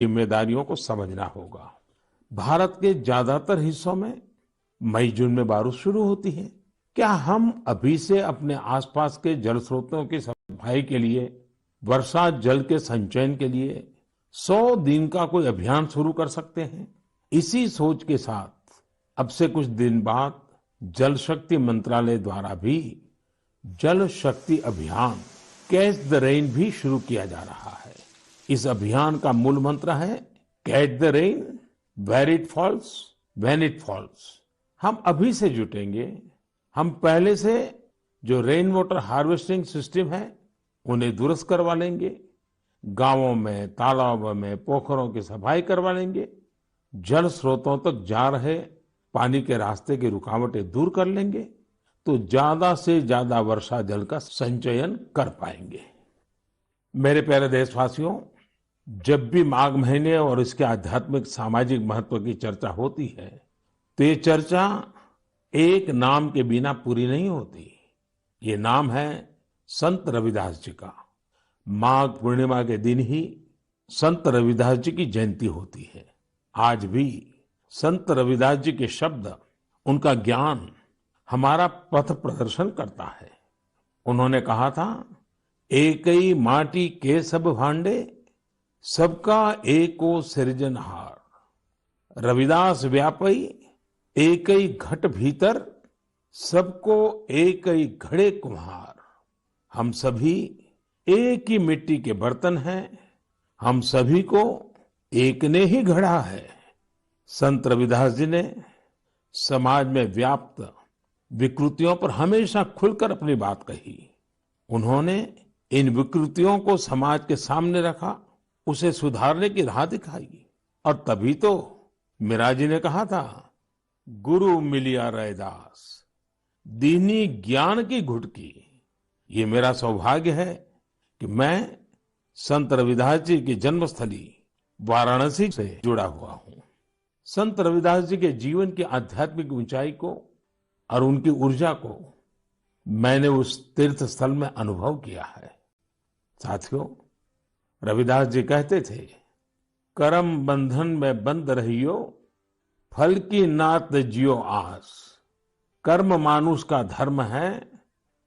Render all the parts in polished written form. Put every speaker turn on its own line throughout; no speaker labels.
जिम्मेदारियों को समझना होगा। भारत के ज्यादातर हिस्सों में मई जून में बारिश शुरू होती है। क्या हम अभी से अपने आसपास के जल स्रोतों की सफाई के लिए, वर्षा जल के संचयन के लिए 100 दिन का कोई अभियान शुरू कर सकते हैं? इसी सोच के साथ अब से कुछ दिन बाद जल शक्ति मंत्रालय द्वारा भी जल शक्ति अभियान कैच द रेन भी शुरू किया जा रहा है। इस अभियान का मूल मंत्र है catch the rain where it falls when it falls. हम अभी से जुटेंगे, हम पहले से जो रेन वाटर हार्वेस्टिंग सिस्टम है उन्हें दुरुस्त करवा लेंगे, गांवों में, तालाबों में, पोखरों की सफाई करवा लेंगे, जल स्रोतों तक जा रहे पानी के रास्ते की रुकावटें दूर कर लेंगे, तो ज्यादा से ज्यादा वर्षा जल का संचयन कर पाएंगे। मेरे प्यारे देशवासियों, जब भी माघ महीने और इसके आध्यात्मिक सामाजिक महत्व की चर्चा होती है, तो ये चर्चा एक नाम के बिना पूरी नहीं होती। ये नाम है संत रविदास जी का। माघ पूर्णिमा के दिन ही संत रविदास जी की जयंती होती है। आज भी संत रविदास जी के शब्द, उनका ज्ञान हमारा पथ प्रदर्शन करता है। उन्होंने कहा था, एकई माटी के सब भांडे, सबका एको सृजनहार। रविदास व्यापई एकई घट भीतर, सबको एकई घड़े कुम्हार। हम सभी एक ही मिट्टी के बर्तन हैं, हम सभी को एक ने ही गढ़ा है। संत रविदास जी ने समाज में व्याप्त विकृतियों पर हमेशा खुलकर अपनी बात कही। उन्होंने इन विकृतियों को समाज के सामने रखा, उसे सुधारने की राह दिखाई। और तभी तो मीरा जी ने कहा था, गुरु मिलिया रैदास दीनी ज्ञान की घुटकी। ये मेरा सौभाग्य है कि मैं संत रविदास जी की जन्मस्थली वाराणसी से जुड़ा हुआ हूँ। संत रविदास जी के जीवन की आध्यात्मिक ऊंचाई को और उनकी ऊर्जा को मैंने उस तीर्थ स्थल में अनुभव किया है। साथियों, रविदास जी कहते थे, करम बंधन में बंद रहियो, फल की नात जियो आस। कर्म मानुष का धर्म है,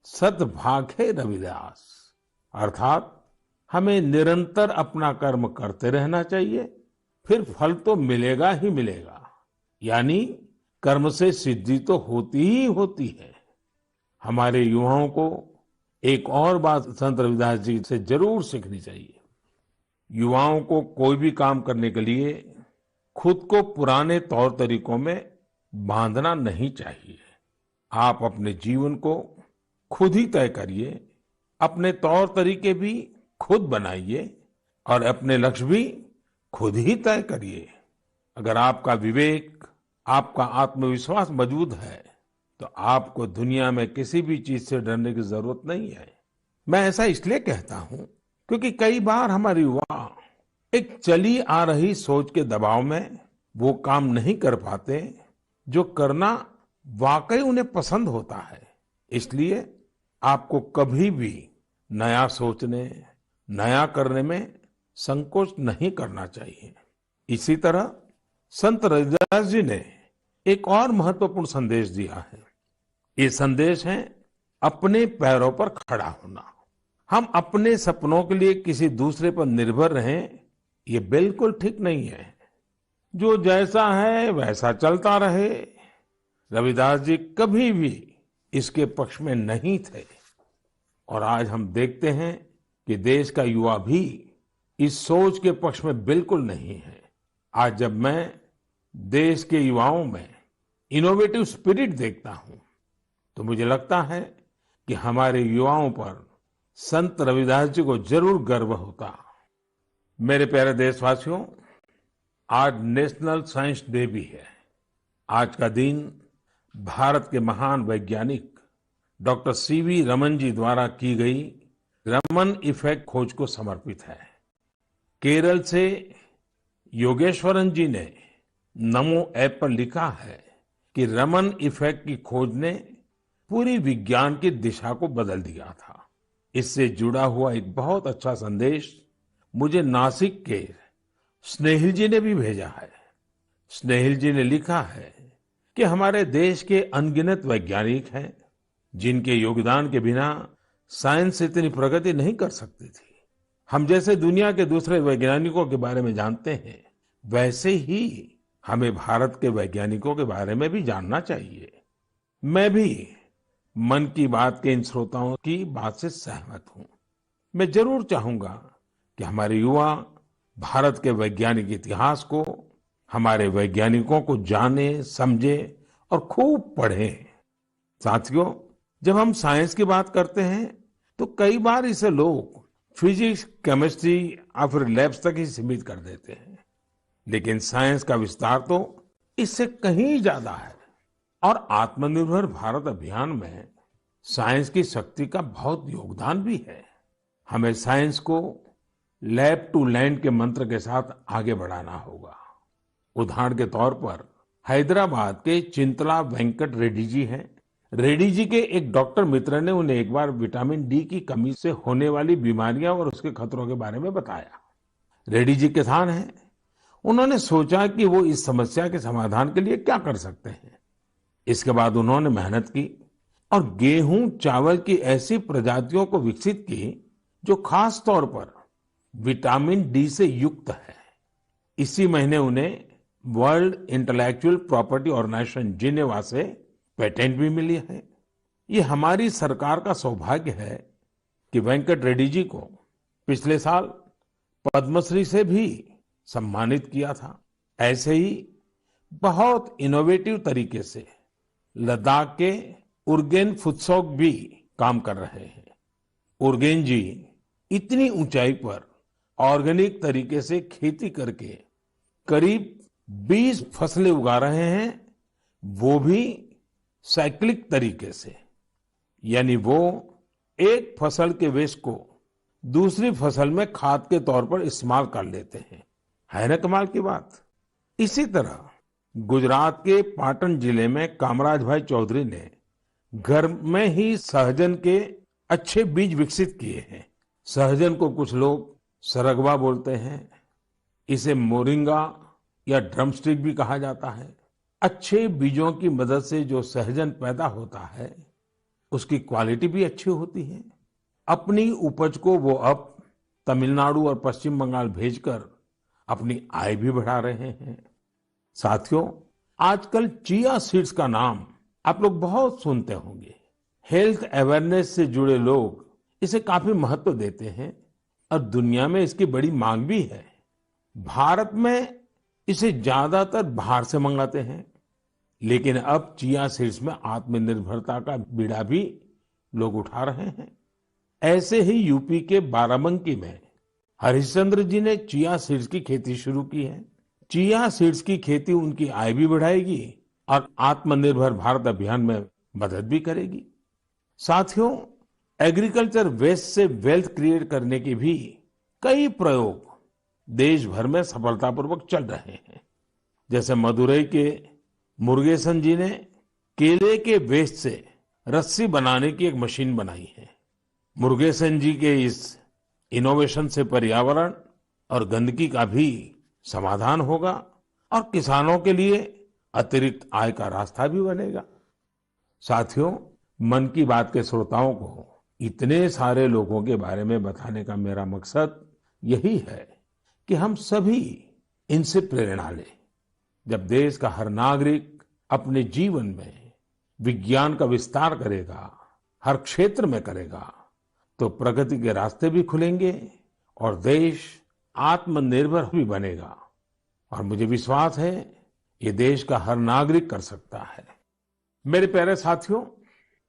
सत भाखे रविदास। अर्थात हमें निरंतर अपना कर्म करते रहना चाहिए, फिर फल तो मिलेगा ही मिलेगा। यानी कर्म से सिद्धि तो होती ही होती है। हमारे युवाओं को एक और बात संत रविदास जी से जरूर सीखनी चाहिए। युवाओं को कोई भी काम करने के लिए खुद को पुराने तौर तरीकों में बांधना नहीं चाहिए। आप अपने जीवन को खुद ही तय करिए, अपने तौर तरीके भी खुद बनाइए और अपने लक्ष्य भी खुद ही तय करिए। अगर आपका विवेक, आपका आत्मविश्वास मजबूत है, तो आपको दुनिया में किसी भी चीज से डरने की जरूरत नहीं है। मैं ऐसा इसलिए कहता हूं क्योंकि कई बार हमारे युवा एक चली आ रही सोच के दबाव में वो काम नहीं कर पाते जो करना वाकई उन्हें पसंद होता है। इसलिए आपको कभी भी नया सोचने, नया करने में संकोच नहीं करना चाहिए। इसी तरह संत रविदास जी ने एक और महत्वपूर्ण संदेश दिया है। ये संदेश है अपने पैरों पर खड़ा होना। हम अपने सपनों के लिए किसी दूसरे पर निर्भर रहें, ये बिल्कुल ठीक नहीं है। जो जैसा है वैसा चलता रहे, रविदास जी कभी भी इसके पक्ष में नहीं थे। और आज हम देखते हैं कि देश का युवा भी इस सोच के पक्ष में बिल्कुल नहीं है। आज जब मैं देश के युवाओं में इनोवेटिव स्पिरिट देखता हूं, तो मुझे लगता है कि हमारे युवाओं पर संत रविदास जी को जरूर गर्व होता। मेरे प्यारे देशवासियों, आज नेशनल साइंस डे भी है। आज का दिन भारत के महान वैज्ञानिक डॉक्टर सीवी रमन जी द्वारा की गई रमन इफेक्ट खोज को समर्पित है। केरल से योगेश्वरन जी ने नमो ऐप पर लिखा है कि रमन इफेक्ट की खोज ने पूरी विज्ञान की दिशा को बदल दिया था। इससे जुड़ा हुआ एक बहुत अच्छा संदेश मुझे नासिक के स्नेहिल जी ने भी भेजा है। स्नेहिल जी ने लिखा है कि हमारे देश के अनगिनत वैज्ञानिक हैं जिनके योगदान के बिना साइंस इतनी प्रगति नहीं कर सकती थी। हम जैसे दुनिया के दूसरे वैज्ञानिकों के बारे में जानते हैं, वैसे ही हमें भारत के वैज्ञानिकों के बारे में भी जानना चाहिए। मैं भी मन की बात के इन श्रोताओं की बात से सहमत हूं। मैं जरूर चाहूंगा कि हमारे युवा भारत के वैज्ञानिक इतिहास को, हमारे वैज्ञानिकों को जाने, समझे और खूब पढ़ें। साथियों, जब हम साइंस की बात करते हैं तो कई बार इसे लोग फिजिक्स, केमिस्ट्री या फिर लैब्स तक ही सीमित कर देते हैं, लेकिन साइंस का विस्तार तो इससे कहीं ज्यादा है। और आत्मनिर्भर भारत अभियान में साइंस की शक्ति का बहुत योगदान भी है। हमें साइंस को लैब टू लैंड के मंत्र के साथ आगे बढ़ाना होगा। उदाहरण के तौर पर हैदराबाद के चिंतला वेंकट रेड्डी जी हैं। रेड्डी जी के एक डॉक्टर मित्र ने उन्हें एक बार विटामिन डी की कमी से होने वाली बीमारियां और उसके खतरों के बारे में बताया। रेड्डी जी किसान हैं। उन्होंने सोचा कि वो इस समस्या के समाधान के लिए क्या कर सकते हैं। इसके बाद उन्होंने मेहनत की और गेहूं चावल की ऐसी प्रजातियों को विकसित की जो खास तौर पर विटामिन डी से युक्त है। इसी महीने उन्हें World Intellectual Property Organization Geneva से पेटेंट भी मिली है। ये हमारी सरकार का सौभाग्य है कि वेंकट रेड्डी जी को पिछले साल पद्मश्री से भी सम्मानित किया था। ऐसे ही बहुत इनोवेटिव तरीके से लद्दाख के उर्गेन फुत्सौग भी काम कर रहे हैं। उर्गेन जी इतनी ऊंचाई पर ऑर्गेनिक तरीके से खेती करके करीब 20 फसलें उगा रहे हैं, वो भी साइक्लिक तरीके से। यानी वो एक फसल के वेस्ट को दूसरी फसल में खाद के तौर पर इस्तेमाल कर लेते हैं। है ना कमाल की बात। इसी तरह गुजरात के पाटन जिले में कामराज भाई चौधरी ने घर में ही सहजन के अच्छे बीज विकसित किए हैं। सहजन को कुछ लोग सरगवा बोलते हैं, इसे मोरिंगा या ड्रमस्टिक भी कहा जाता है। अच्छे बीजों की मदद से जो सहजन पैदा होता है, उसकी क्वालिटी भी अच्छी होती है। अपनी उपज को वो अब तमिलनाडु और पश्चिम बंगाल भेजकर अपनी आय भी बढ़ा रहे हैं। साथियों, आजकल चिया सीड्स का नाम आप लोग बहुत सुनते होंगे। हेल्थ अवेयरनेस से जुड़े लोग इसे काफी महत्व देते हैं और दुनिया में इसकी बड़ी मांग भी है। भारत में इसे ज्यादातर बाहर से मंगाते हैं, लेकिन अब चिया सीड्स में आत्मनिर्भरता का बीड़ा भी लोग उठा रहे हैं। ऐसे ही यूपी के बाराबंकी में हरिश्चंद्र जी ने चिया सीड्स की खेती शुरू की है। चिया सीड्स की खेती उनकी आय भी बढ़ाएगी और आत्मनिर्भर भारत अभियान में मदद भी करेगी। साथियों, एग्रीकल्चर वेस्ट से वेल्थ क्रिएट करने के भी कई प्रयोग देश भर में सफलतापूर्वक चल रहे हैं। जैसे मदुरई के मुरुगेसन जी ने केले के वेस्ट से रस्सी बनाने की एक मशीन बनाई है। मुरुगेसन जी के इस इनोवेशन से पर्यावरण और गंदगी का भी समाधान होगा और किसानों के लिए अतिरिक्त आय का रास्ता भी बनेगा। साथियों, मन की बात के श्रोताओं को इतने सारे लोगों के बारे में बताने का मेरा मकसद यही है कि हम सभी इनसे प्रेरणा लें। जब देश का हर नागरिक अपने जीवन में विज्ञान का विस्तार करेगा, हर क्षेत्र में करेगा, तो प्रगति के रास्ते भी खुलेंगे और देश आत्मनिर्भर भी बनेगा। और मुझे विश्वास है ये देश का हर नागरिक कर सकता है। मेरे प्यारे साथियों,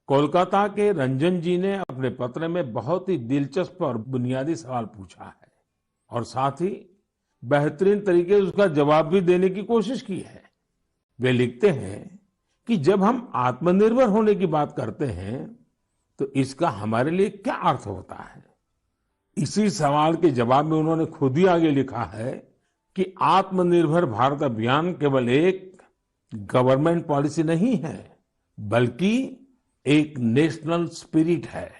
कोलकाता के रंजन जी ने अपने पत्र में बहुत ही दिलचस्प और बुनियादी सवाल पूछा है और साथ ही बेहतरीन तरीके से उसका जवाब भी देने की कोशिश की है। वे लिखते हैं कि जब हम आत्मनिर्भर होने की बात करते हैं तो इसका हमारे लिए क्या अर्थ होता है। इसी सवाल के जवाब में उन्होंने खुद ही आगे लिखा है कि आत्मनिर्भर भारत अभियान केवल एक गवर्नमेंट पॉलिसी नहीं है, बल्कि एक नेशनल स्पिरिट है।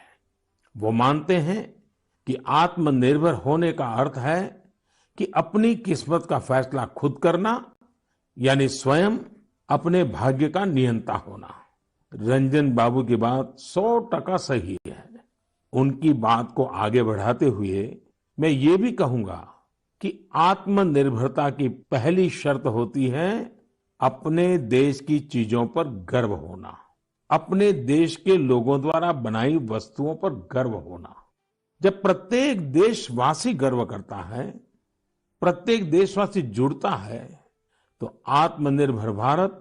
वो मानते हैं कि आत्मनिर्भर होने का अर्थ है कि अपनी किस्मत का फैसला खुद करना यानी स्वयं अपने भाग्य का नियंता होना। रंजन बाबू की बात 100% सही है। उनकी बात को आगे बढ़ाते हुए मैं ये भी कहूंगा कि आत्मनिर्भरता की पहली शर्त होती है अपने देश की चीजों पर गर्व होना, अपने देश के लोगों द्वारा बनाई वस्तुओं पर गर्व होना। जब प्रत्येक देशवासी गर्व करता है, प्रत्येक देशवासी जुड़ता है, तो आत्मनिर्भर भारत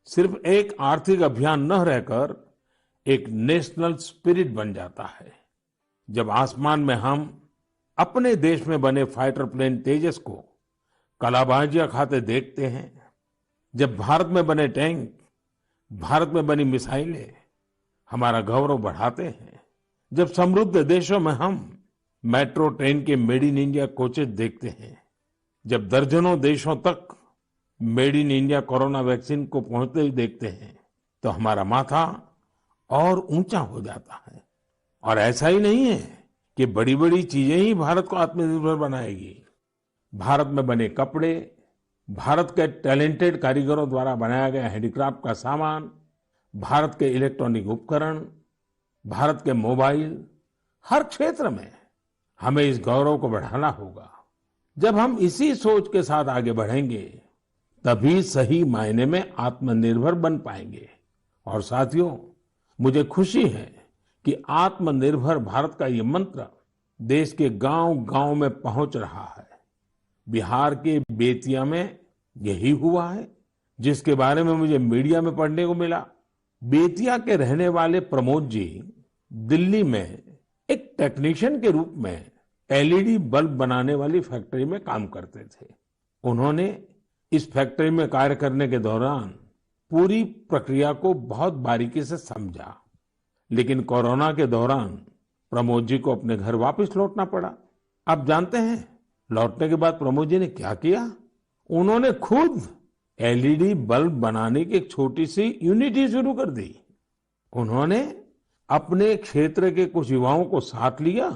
सिर्फ एक आर्थिक अभियान न रहकर एक नेशनल स्पिरिट बन जाता है। जब आसमान में हम अपने देश में बने फाइटर प्लेन तेजस को कलाबाजियां खाते देखते हैं, जब भारत में बने टैंक, भारत में बनी मिसाइलें हमारा गौरव बढ़ाते हैं, जब समृद्ध देशों में हम मेट्रो ट्रेन के मेड इन इंडिया कोचेस देखते हैं, जब दर्जनों देशों तक made in India corona vaccine को पहुंचते हुए देखते हैं, तो हमारा माथा और ऊंचा हो जाता है। और ऐसा ही नहीं है कि बड़ी बड़ी चीजें ही भारत को आत्मनिर्भर बनाएगी। भारत में बने कपड़े, भारत के टैलेंटेड कारीगरों द्वारा बनाया गया हैंडीक्राफ्ट का सामान, भारत के इलेक्ट्रॉनिक उपकरण, भारत के मोबाइल, हर क्षेत्र में हमें इस गौरव को बढ़ाना होगा। जब हम इसी सोच के साथ आगे बढ़ेंगे, तभी सही मायने में आत्मनिर्भर बन पाएंगे। और साथियों, मुझे खुशी है कि आत्मनिर्भर भारत का ये मंत्र देश के गांव-गांव में पहुंच रहा है। बिहार के बेतिया में यही हुआ है, जिसके बारे में मुझे मीडिया में पढ़ने को मिला। बेतिया के रहने वाले प्रमोद जी दिल्ली में एक टेक्नीशियन के रूप में एलईडी बल्ब बनाने वाली फैक्ट्री में काम करते थे। उन्होंने इस फैक्ट्री में कार्य करने के दौरान पूरी प्रक्रिया को बहुत बारीकी से समझा, लेकिन कोरोना के दौरान प्रमोद जी को अपने घर वापस लौटना पड़ा। आप जानते हैं, लौटने के बाद प्रमोद जी ने क्या किया? उन्होंने खुद एलईडी बल्ब बनाने की एक छोटी सी यूनिट ही शुरू कर दी। उन्होंने अपने क्षेत्र के कुछ युवाओं को साथ लिया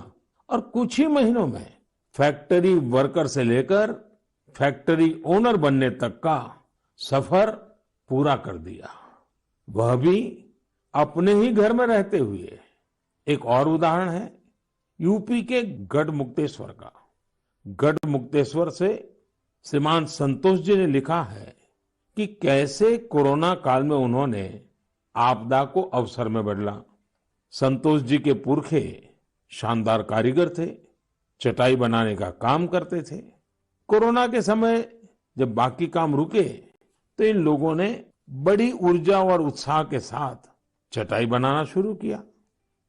और कुछ ही महीनों में फैक्ट्री वर्कर से लेकर फैक्ट्री ओनर बनने तक का सफर पूरा कर दिया, वह भी अपने ही घर में रहते हुए। एक और उदाहरण है यूपी के गढ़मुक्तेश्वर का। गढ़मुक्तेश्वर से श्रीमान संतोष जी ने लिखा है कि कैसे कोरोना काल में उन्होंने आपदा को अवसर में बदला। संतोष जी के पुरखे शानदार कारीगर थे, चटाई बनाने का काम करते थे। कोरोना के समय जब बाकी काम रुके, तो इन लोगों ने बड़ी ऊर्जा और उत्साह के साथ चटाई बनाना शुरू किया।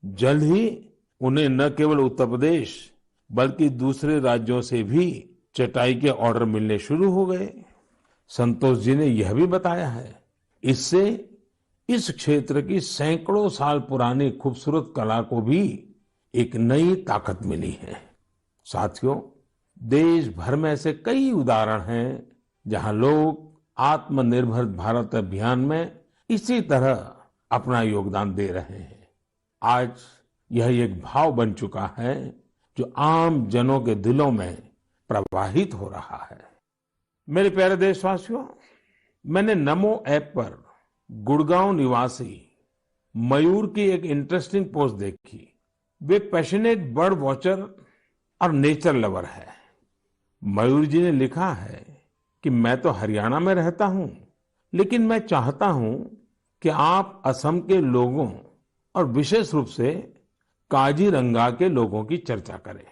जल्द ही उन्हें न केवल उत्तर प्रदेश बल्कि दूसरे राज्यों से भी चटाई के ऑर्डर मिलने शुरू हो गए। संतोष जी ने यह भी बताया है, इससे इस क्षेत्र की सैकड़ों साल पुरानी खूबसूरत कला को भी एक नई ताकत मिली है। साथियों, देश भर में ऐसे कई उदाहरण हैं जहां लोग आत्मनिर्भर भारत अभियान में इसी तरह अपना योगदान दे रहे हैं। आज यह एक भाव बन चुका है जो आम जनों के दिलों में प्रवाहित हो रहा है। मेरे प्यारे देशवासियों, मैंने नमो ऐप पर गुड़गांव निवासी मयूर की एक इंटरेस्टिंग पोस्ट देखी। वे पैशनेट बर्ड वॉचर और नेचर लवर है। मयूर जी ने लिखा है कि मैं तो हरियाणा में रहता हूं, लेकिन मैं चाहता हूं कि आप असम के लोगों और विशेष रूप से काजीरंगा के लोगों की चर्चा करें।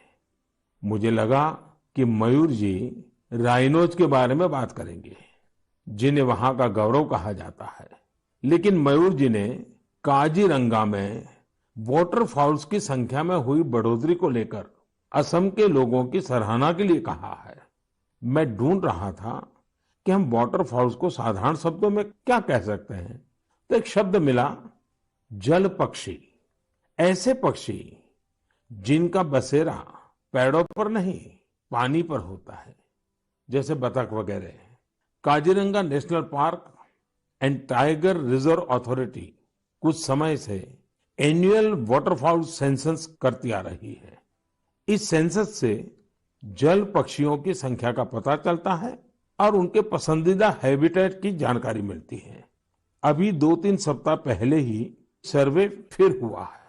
मुझे लगा कि मयूर जी राइनोज के बारे में बात करेंगे, जिन्हें वहां का गौरव कहा जाता है। लेकिन मयूर जी ने काजीरंगा में वाटरफॉल्स की संख्या में हुई बढ़ोतरी को लेकर असम के लोगों की सराहना के लिए कहा है। मैं ढूंढ रहा था कि हम वाटरफॉल्स को साधारण शब्दों में क्या कह सकते हैं, तो एक शब्द मिला, जल पक्षी। ऐसे पक्षी जिनका बसेरा पेड़ों पर नहीं पानी पर होता है, जैसे बतख वगैरह। Kaziranga national park and tiger reserve authority कुछ समय से एनुअल वाटरफॉल सेंसस करती आ रही है। इस सेंसस से जल पक्षियों की संख्या का पता चलता है और उनके पसंदीदा हैबिटेट की जानकारी मिलती है। अभी 2-3 सप्ताह पहले ही सर्वे फिर हुआ है।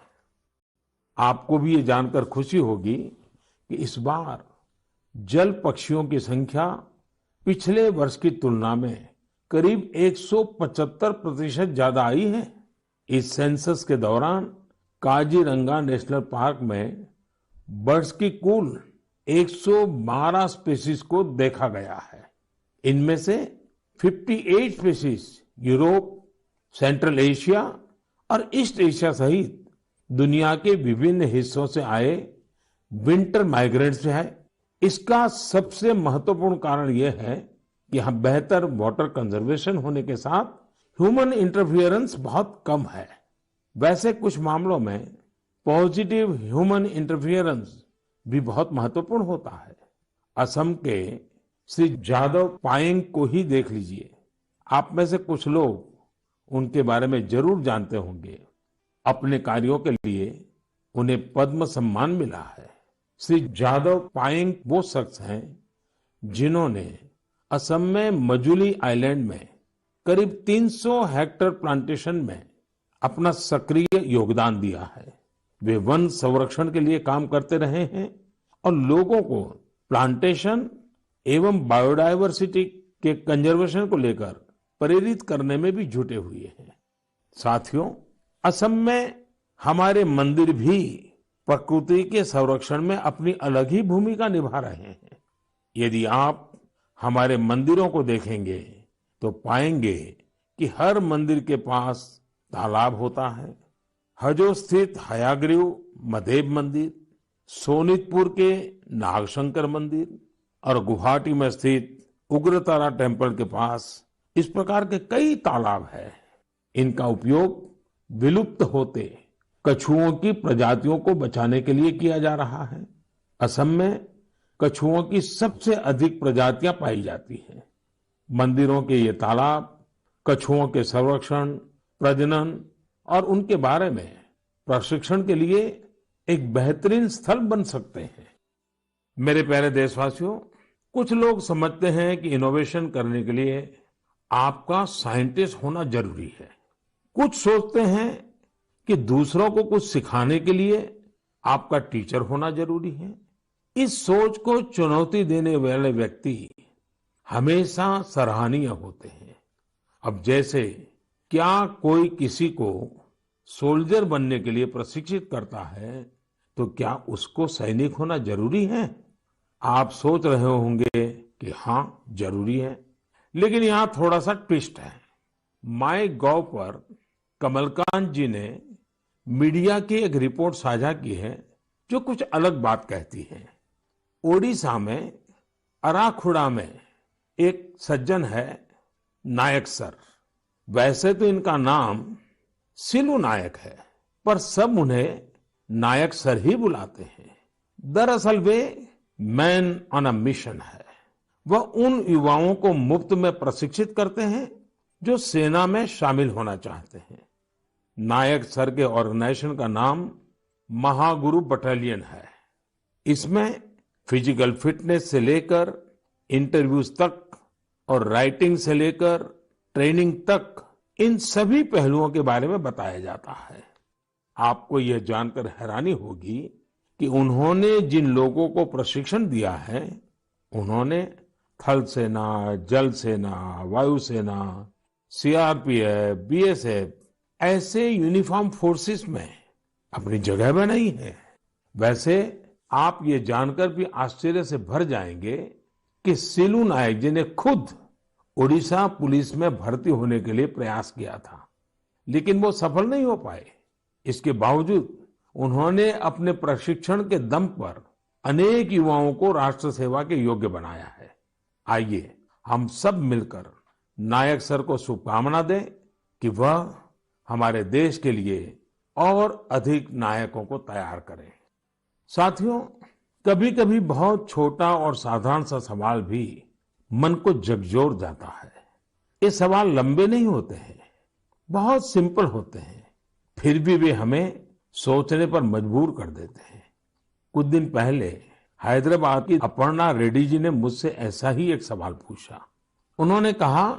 आपको भी ये जानकर खुशी होगी कि इस बार जल पक्षियों की संख्या पिछले वर्ष की तुलना में करीब 175% ज्यादा आई है। इस सेंसस के दौरान काजीरंगा नेशनल पार्क में बर्ड्स की कुल 112 स्पीशीज को देखा गया है। इनमें से 58 स्पीशीज यूरोप, सेंट्रल एशिया और ईस्ट एशिया सहित दुनिया के विभिन्न हिस्सों से आए विंटर माइग्रेंट्स है। इसका सबसे महत्वपूर्ण कारण यह है कि यहाँ बेहतर वाटर कंजर्वेशन होने के साथ ह्यूमन इंटरफियरेंस बहुत कम है। वैसे कुछ मामलों में पॉजिटिव ह्यूमन इंटरफियरेंस भी बहुत महत्वपूर्ण होता है। असम के श्री जादव पायेंग को ही देख लीजिए। आप में से कुछ लोग उनके बारे में जरूर जानते होंगे। अपने कार्यों के लिए उन्हें पद्म सम्मान मिला है। श्री जादव पायेंग वो शख्स हैं जिन्होंने असम में मजुली आइलैंड में करीब 300 हेक्टेयर प्लांटेशन में अपना सक्रिय योगदान दिया है। वे वन संरक्षण के लिए काम करते रहे हैं और लोगों को प्लांटेशन एवं बायोडायवर्सिटी के कंजर्वेशन को लेकर प्रेरित करने में भी जुटे हुए हैं। साथियों, असम में हमारे मंदिर भी प्रकृति के संरक्षण में अपनी अलग ही भूमिका निभा रहे हैं। यदि आप हमारे मंदिरों को देखेंगे तो पाएंगे कि हर मंदिर के पास तालाब होता है। हजो स्थित हयाग्रीव मधेब मंदिर, सोनितपुर के नागशंकर मंदिर और गुवाहाटी में स्थित उग्रतारा टेम्पल के पास इस प्रकार के कई तालाब हैं। इनका उपयोग विलुप्त होते कछुओं की प्रजातियों को बचाने के लिए किया जा रहा है। असम में कछुओं की सबसे अधिक प्रजातियां पाई जाती हैं। मंदिरों के ये तालाब कछुओं के संरक्षण, प्रजनन और उनके बारे में प्रशिक्षण के लिए एक बेहतरीन स्थल बन सकते हैं। मेरे प्यारे देशवासियों, कुछ लोग समझते हैं कि इनोवेशन करने के लिए आपका साइंटिस्ट होना जरूरी है। कुछ सोचते हैं कि दूसरों को कुछ सिखाने के लिए आपका टीचर होना जरूरी है। इस सोच को चुनौती देने वाले व्यक्ति हमेशा सराहनीय होते हैं। अब जैसे क्या कोई किसी को सोल्जर बनने के लिए प्रशिक्षित करता है तो क्या उसको सैनिक होना जरूरी है? आप सोच रहे होंगे कि हाँ, जरूरी है, लेकिन यहाँ थोड़ा सा ट्विस्ट है। माय गॉव पर कमलकांत जी ने मीडिया की एक रिपोर्ट साझा की है जो कुछ अलग बात कहती है। ओडिशा में अराखुड़ा में एक सज्जन है नायक सर। वैसे तो इनका नाम सिलू नायक है, पर सब उन्हें नायक सर ही बुलाते हैं। दरअसल वे मैन ऑन अ मिशन है। वह उन युवाओं को मुफ्त में प्रशिक्षित करते हैं जो सेना में शामिल होना चाहते हैं। नायक सर के ऑर्गेनाइजेशन का नाम महागुरु बटालियन है। इसमें फिजिकल फिटनेस से लेकर इंटरव्यूज तक और राइटिंग से लेकर ट्रेनिंग तक इन सभी पहलुओं के बारे में बताया जाता है। आपको यह जानकर हैरानी होगी कि उन्होंने जिन लोगों को प्रशिक्षण दिया है, उन्होंने थल सेना, जल सेना, वायुसेना, सीआरपीएफ, बीएसएफ ऐसे यूनिफॉर्म फोर्सेस में अपनी जगह बनाई है। वैसे आप ये जानकर भी आश्चर्य से भर जाएंगे कि सिलू नायक जी ने खुद ओडिशा पुलिस में भर्ती होने के लिए प्रयास किया था, लेकिन वो सफल नहीं हो पाए। इसके बावजूद उन्होंने अपने प्रशिक्षण के दम पर अनेक युवाओं को राष्ट्र सेवा के योग्य बनाया है। आइए हम सब मिलकर नायक सर को शुभकामना दें कि वह हमारे देश के लिए और अधिक नायकों को तैयार करें। साथियों, कभी कभी बहुत छोटा और साधारण सा सवाल भी मन को झकझोर जाता है। ये सवाल लंबे नहीं होते हैं, बहुत सिंपल होते हैं, फिर भी वे हमें सोचने पर मजबूर कर देते हैं। कुछ दिन पहले हैदराबाद की अपर्णा रेड्डी जी ने मुझसे ऐसा ही एक सवाल पूछा। उन्होंने कहा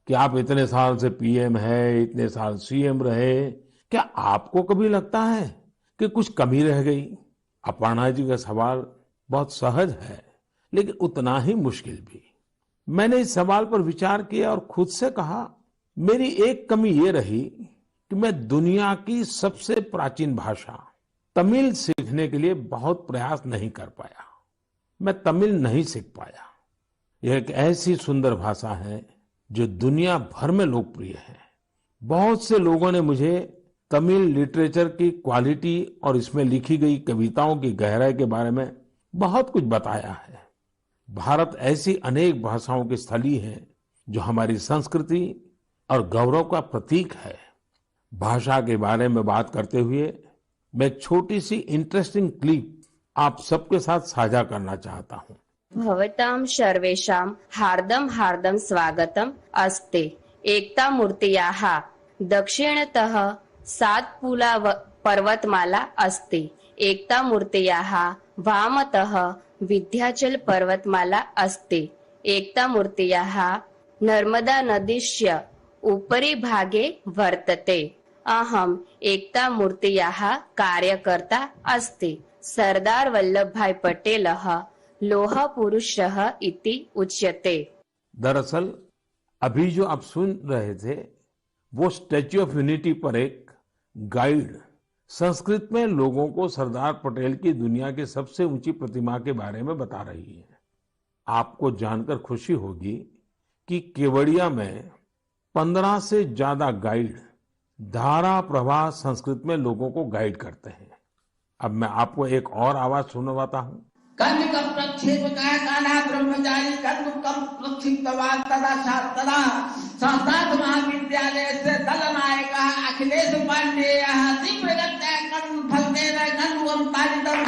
कि आप इतने साल से पीएम है, इतने साल सीएम रहे, क्या आपको कभी लगता है कि कुछ कमी रह गई? अपर्णा जी का सवाल बहुत सहज है, लेकिन उतना ही मुश्किल भी। मैंने इस सवाल पर विचार किया और खुद से कहा, मेरी एक कमी ये रही कि मैं दुनिया की सबसे प्राचीन भाषा तमिल सीखने के लिए बहुत प्रयास नहीं कर पाया। मैं तमिल नहीं सीख पाया। यह एक ऐसी सुंदर भाषा है जो दुनिया भर में लोकप्रिय है। बहुत से लोगों ने मुझे तमिल लिटरेचर की क्वालिटी और इसमें लिखी गई कविताओं की गहराई के बारे में बहुत कुछ बताया है। भारत ऐसी अनेक भाषाओं की स्थली है जो हमारी संस्कृति और गौरव का प्रतीक है। भाषा के बारे में बात करते हुए मैं एक छोटी सी इंटरेस्टिंग क्लिप आप सबके साथ साझा करना चाहता हूँ।
भवतां सर्वेषां हार्दं हार्दं स्वागतम् अस्ति। एकता मूर्त्याः दक्षिणतः सातपुला पर्वतमाला अस्ति। एकता मूर्त्याः वामतः विन्ध्याचल पर्वतमाला अस्ति। एकता मूर्त्याः नर्मदा नदीस्य उपरि भागे वर्तते। अहम् एकता मूर्त्याः कार्यकर्ता अस्ति। सरदार वल्लभभाई पटेलः लोह पुरुषः इति उच्यते।
दरअसल अभी जो आप सुन रहे थे वो स्टैच्यू ऑफ यूनिटी पर एक गाइड संस्कृत में लोगों को सरदार पटेल की दुनिया की सबसे ऊंची प्रतिमा के बारे में बता रही है। आपको जानकर खुशी होगी कि केवड़िया में 15 से ज्यादा गाइड धारा प्रवाह संस्कृत में लोगों को गाइड करते हैं। अब मैं आपको एक और आवाज सुनवाता हूँ।
कंजकम प्रक्षेपकाय काला ब्रह्मचारी कंदुकम प्रक्षिप्तवान तदा शास्त्रा संस्कृत महाविद्यालय से दलनायकः अखिलेश पांडेयः तीव्रगत्या कंफलतेन कंदुकम तारितम्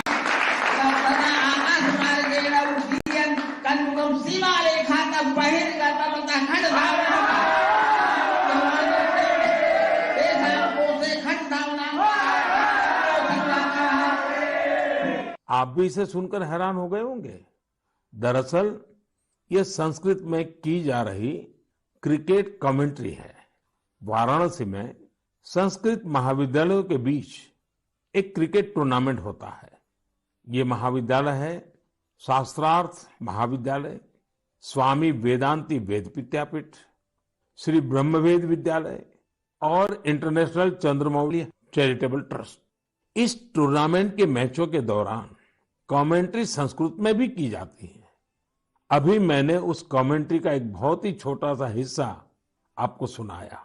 तदा आकाशमार्गेण उड्डयन् कंदुकम सीमारेखातः बहिर्गतम् ततः खण्डधावनम्
आप भी इसे सुनकर हैरान हो गए होंगे। दरअसल ये संस्कृत में की जा रही क्रिकेट कमेंट्री है। वाराणसी में संस्कृत महाविद्यालयों के बीच एक क्रिकेट टूर्नामेंट होता है। ये महाविद्यालय है शास्त्रार्थ महाविद्यालय, स्वामी वेदांती वेद विद्यापीठ, श्री ब्रह्मवेद विद्यालय और इंटरनेशनल चंद्रमौली चैरिटेबल ट्रस्ट। इस टूर्नामेंट के मैचों के दौरान कमेंट्री संस्कृत में भी की जाती है। अभी मैंने उस कमेंट्री का एक बहुत ही छोटा सा हिस्सा आपको सुनाया।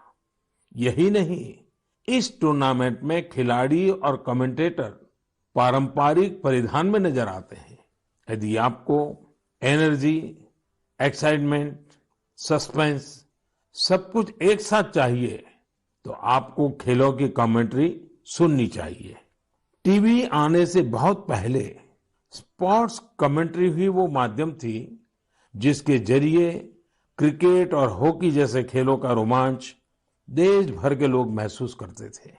यही नहीं, इस टूर्नामेंट में खिलाड़ी और कमेंटेटर पारंपरिक परिधान में नजर आते हैं। यदि आपको एनर्जी, एक्साइटमेंट, सस्पेंस सब कुछ एक साथ चाहिए तो आपको खेलों की कमेंट्री सुननी चाहिए। टीवी आने से बहुत पहले स्पोर्ट्स कमेंट्री ही वो माध्यम थी जिसके जरिए क्रिकेट और हॉकी जैसे खेलों का रोमांच देश भर के लोग महसूस करते थे।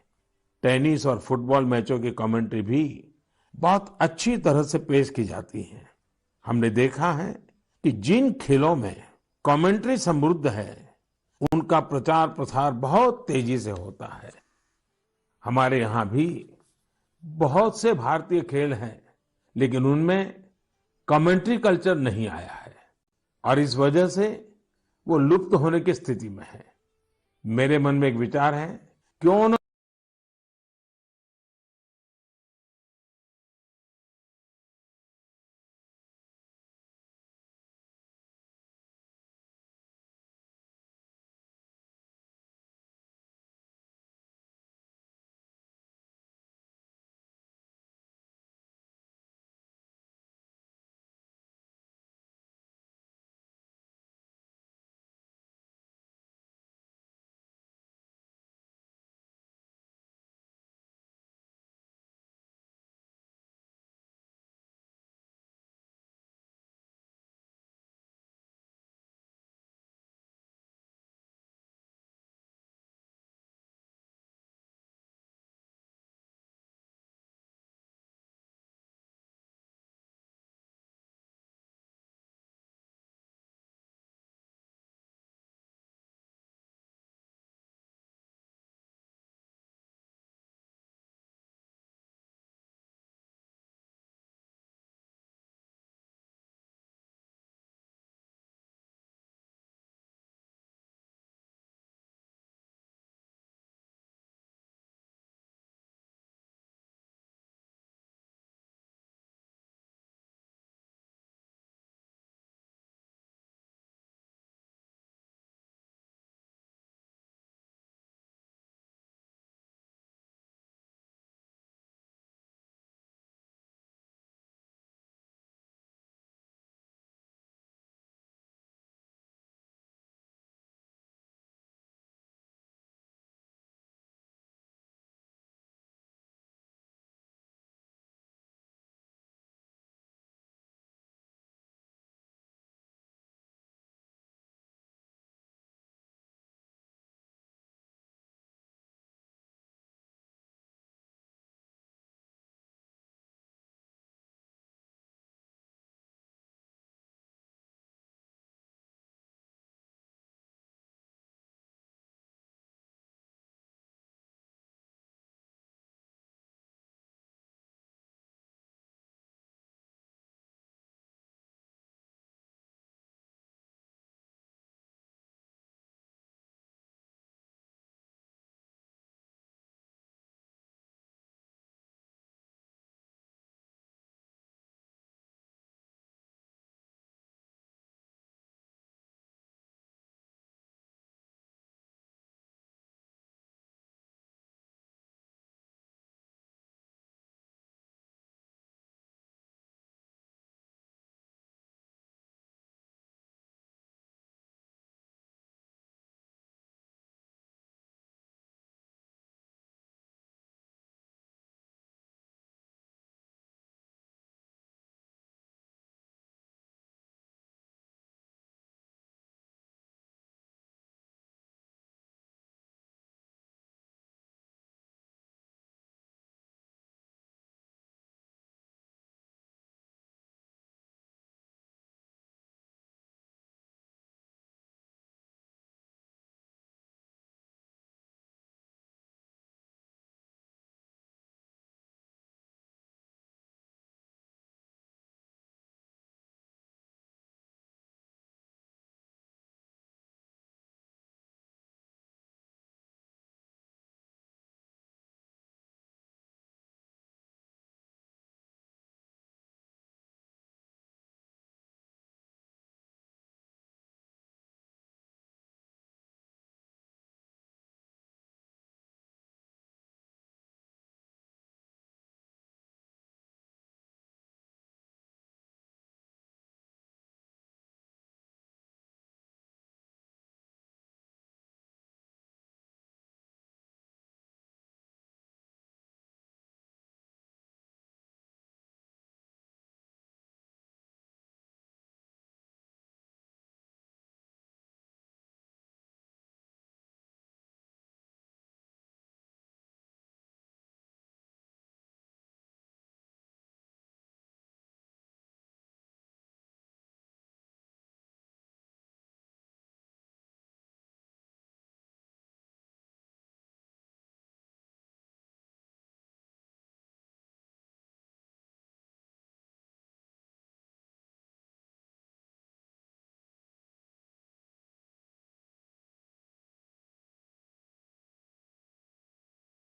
टेनिस और फुटबॉल मैचों की कमेंट्री भी बहुत अच्छी तरह से पेश की जाती है। हमने देखा है कि जिन खेलों में कमेंट्री समृद्ध है उनका प्रचार प्रसार बहुत तेजी से होता है। हमारे यहाँ भी बहुत से भारतीय खेल हैं, लेकिन उनमें कमेंट्री कल्चर नहीं आया है और इस वजह से वो लुप्त होने की स्थिति में है। मेरे मन में एक विचार है, क्यों न